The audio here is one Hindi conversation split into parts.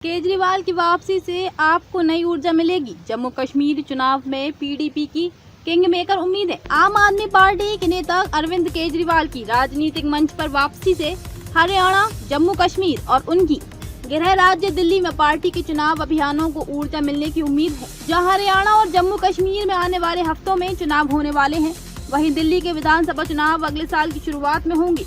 केजरीवाल की वापसी से आपको नई ऊर्जा मिलेगी। जम्मू कश्मीर चुनाव में पीडीपी की किंग मेकर उम्मीदें। आम आदमी पार्टी के नेता अरविंद केजरीवाल की राजनीतिक मंच पर वापसी से हरियाणा, जम्मू कश्मीर और उनकी गृह राज्य दिल्ली में पार्टी के चुनाव अभियानों को ऊर्जा मिलने की उम्मीद है। जहां हरियाणा और जम्मू कश्मीर में आने वाले हफ्तों में चुनाव होने वाले हैं, वहीं दिल्ली के विधानसभा चुनाव अगले साल की शुरुआत में होंगे।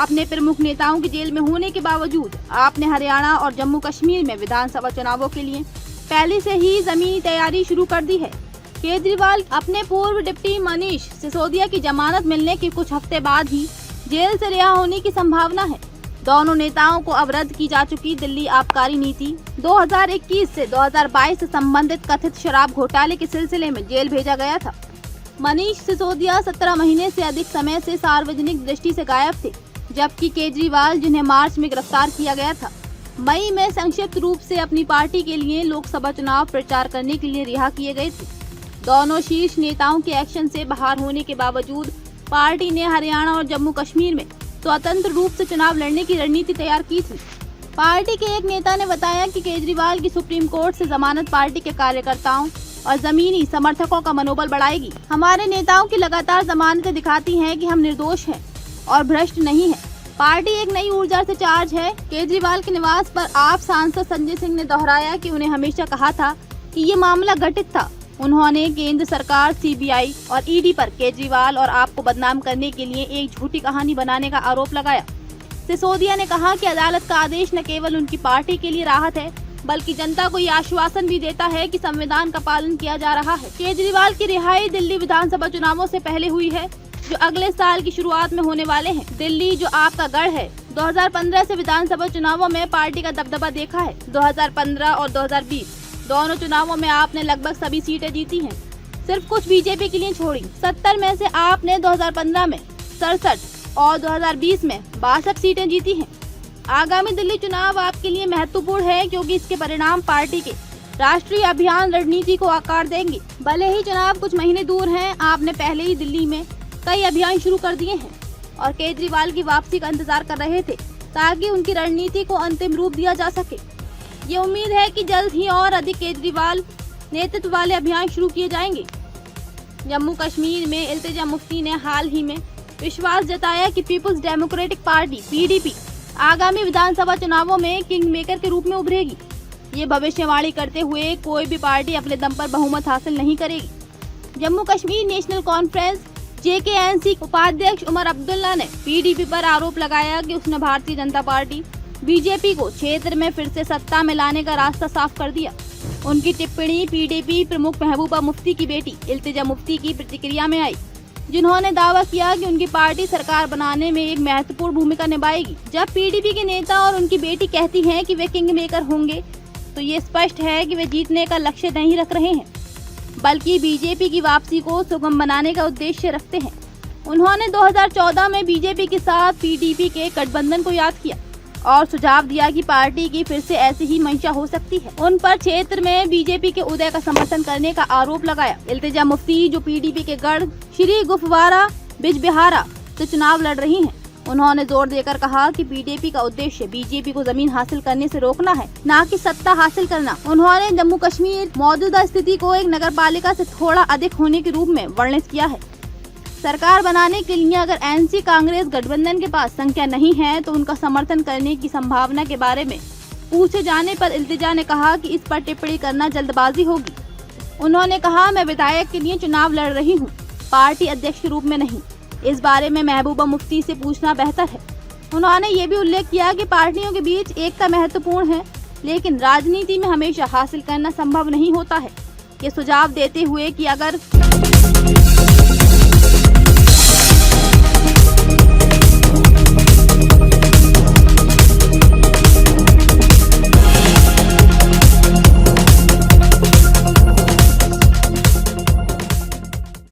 अपने प्रमुख नेताओं के जेल में होने के बावजूद आपने हरियाणा और जम्मू कश्मीर में विधानसभा चुनावों के लिए पहले से ही जमीनी तैयारी शुरू कर दी है। केजरीवाल अपने पूर्व डिप्टी मनीष सिसोदिया की जमानत मिलने के कुछ हफ्ते बाद ही जेल से रिहा होने की संभावना है। दोनों नेताओं को अब रद्द की जा चुकी दिल्ली आबकारी नीति 2021 से 2022 से संबंधित कथित शराब घोटाले के सिलसिले में जेल भेजा गया था। मनीष सिसोदिया 17 महीने से अधिक समय से सार्वजनिक दृष्टि से गायब थे, जबकि केजरीवाल, जिन्हें मार्च में गिरफ्तार किया गया था, मई में संक्षिप्त रूप से अपनी पार्टी के लिए लोकसभा चुनाव प्रचार करने के लिए रिहा किए गए थे। दोनों शीर्ष नेताओं के एक्शन से बाहर होने के बावजूद पार्टी ने हरियाणा और जम्मू कश्मीर में स्वतंत्र रूप से चुनाव लड़ने की रणनीति तैयार की थी। पार्टी के एक नेता ने बताया कि केजरीवाल की सुप्रीम कोर्ट से जमानत पार्टी के कार्यकर्ताओं और जमीनी समर्थकों का मनोबल बढ़ाएगी। हमारे नेताओं की लगातार जमानतें दिखाती हैं कि हम निर्दोष हैं और भ्रष्ट नहीं है। पार्टी एक नई ऊर्जा से चार्ज है। केजरीवाल के निवास पर आप सांसद संजय सिंह ने दोहराया कि उन्हें हमेशा कहा था कि ये मामला घटित था। उन्होंने केंद्र सरकार, सीबीआई और ईडी पर केजरीवाल और आपको बदनाम करने के लिए एक झूठी कहानी बनाने का आरोप लगाया। सिसोदिया ने कहा कि अदालत का आदेश न केवल उनकी पार्टी के लिए राहत है, बल्कि जनता को ये आश्वासन भी देता है कि संविधान का पालन किया जा रहा है। केजरीवाल की रिहाई दिल्ली विधानसभा चुनावों से पहले हुई है, जो अगले साल की शुरुआत में होने वाले हैं। दिल्ली जो आपका गढ़ है, 2015 से विधानसभा चुनावों में पार्टी का दबदबा देखा है। 2015 और 2020 दोनों चुनावों में आपने लगभग सभी सीटें जीती हैं, सिर्फ कुछ बीजेपी के लिए छोड़ी। 70 में से आपने 2015 में 67 और 2020 में 62 सीटें जीती हैं। आगामी दिल्ली चुनाव आपके लिए महत्वपूर्ण है, क्योंकि इसके परिणाम पार्टी के राष्ट्रीय अभियान रणनीति को आकार देंगे। भले ही चुनाव कुछ महीने दूर हैं, आपने पहले ही दिल्ली में कई अभियान शुरू कर दिए हैं और केजरीवाल की वापसी का इंतजार कर रहे थे, ताकि उनकी रणनीति को अंतिम रूप दिया जा सके। ये उम्मीद है कि जल्द ही और अधिक केजरीवाल नेतृत्व वाले अभियान शुरू किए जाएंगे। जम्मू कश्मीर में इल्तिजा मुफ्ती ने हाल ही में विश्वास जताया कि पीपुल्स डेमोक्रेटिक पार्टी (पीडीपी) आगामी विधानसभा चुनावों में किंग मेकर के रूप में उभरेगी। ये भविष्यवाणी करते हुए कोई भी पार्टी अपने दम पर बहुमत हासिल नहीं करेगी। Jammu Kashmir national conference (JKNC) उपाध्यक्ष उमर अब्दुल्ला ने पीडीपी पर आरोप लगाया कि उसने भारतीय जनता पार्टी (बीजेपी) को क्षेत्र में फिर से सत्ता में लाने का रास्ता साफ कर दिया। उनकी टिप्पणी पीडीपी प्रमुख महबूबा मुफ्ती की बेटी इल्तिजा मुफ्ती की प्रतिक्रिया में आई, जिन्होंने दावा किया कि उनकी पार्टी सरकार बनाने में एक महत्वपूर्ण भूमिका निभाएगी। जब पीडीपी के नेता और उनकी बेटी कहती हैं कि वे किंग मेकर होंगे, तो ये स्पष्ट है कि वे जीतने का लक्ष्य नहीं रख रहे हैं, बल्कि बीजेपी की वापसी को सुगम बनाने का उद्देश्य रखते हैं। उन्होंने 2014 में बीजेपी के साथ पीडीपी के गठबंधन को याद किया और सुझाव दिया कि पार्टी की फिर से ऐसी ही मंशा हो सकती है। उन पर क्षेत्र में बीजेपी के उदय का समर्थन करने का आरोप लगाया। इल्तिजा मुफ्ती, जो पीडीपी के गढ़ श्री गुफवारा बिजबिहारा से चुनाव लड़ रही हैं, उन्होंने जोर देकर कहा कि पीडीपी का उद्देश्य बीजेपी को जमीन हासिल करने से रोकना है, न कि सत्ता हासिल करना। उन्होंने जम्मू कश्मीर मौजूदा स्थिति को एक नगरपालिका से थोड़ा अधिक होने के रूप में वर्णित किया है। सरकार बनाने के लिए अगर एनसी कांग्रेस गठबंधन के पास संख्या नहीं है, तो उनका समर्थन करने की संभावना के बारे में पूछे जाने पर इल्तिजा ने कहा कि इस पर टिप्पणी करना जल्दबाजी होगी। उन्होंने कहा, मैं विधायक के लिए चुनाव लड़ रही हूँ, पार्टी अध्यक्ष के रूप में नहीं। इस बारे में महबूबा मुफ्ती से पूछना बेहतर है। उन्होंने ये भी उल्लेख किया कि पार्टियों के बीच एकता महत्वपूर्ण है, लेकिन राजनीति में हमेशा हासिल करना संभव नहीं होता है। ये सुझाव देते हुए कि अगर